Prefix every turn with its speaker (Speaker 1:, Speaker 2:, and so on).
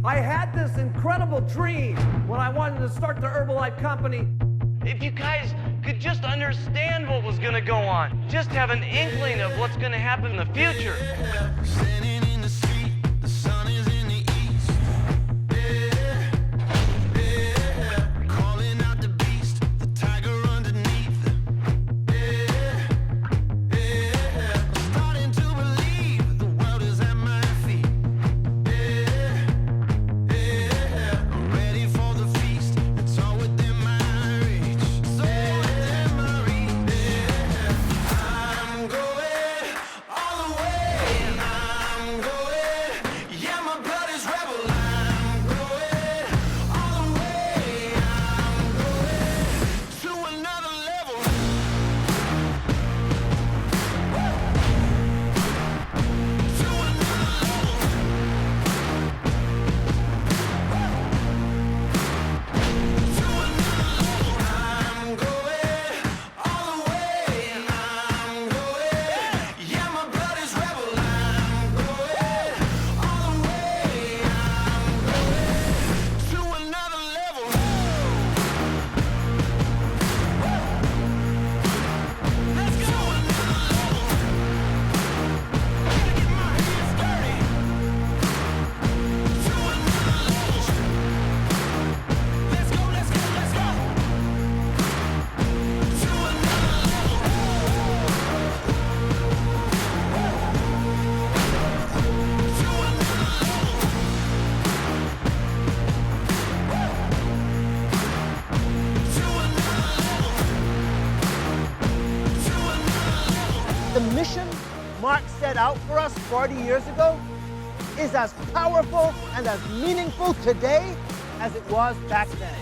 Speaker 1: I had this incredible dream when I wanted to start the Herbalife company.
Speaker 2: If you guys could just understand what was going to go on, just have an inkling of what's going to happen in the future.
Speaker 3: Standing in the street, the sun is in the east. Calling out the beast, the tiger underneath. I'm starting to believe the world is at my feet. I'm ready for the feast, it's all within my reach. So within my reach. I'm going all the way. I'm going, yeah, my blood is rebel. I'm going all the way. I'm going to another level. To another level. To another level. I'm going all the way. I'm going, yeah, my blood is rebel. I'm going all the way. I'm going to another level. Let's go to another level. Gotta get my hands dirty. To another level. Let's go, let's go, let's go. To another level. To another level. To another level. To another level.
Speaker 4: The mission Mark set out for us 40 years ago is as powerful and as meaningful today as it was back then.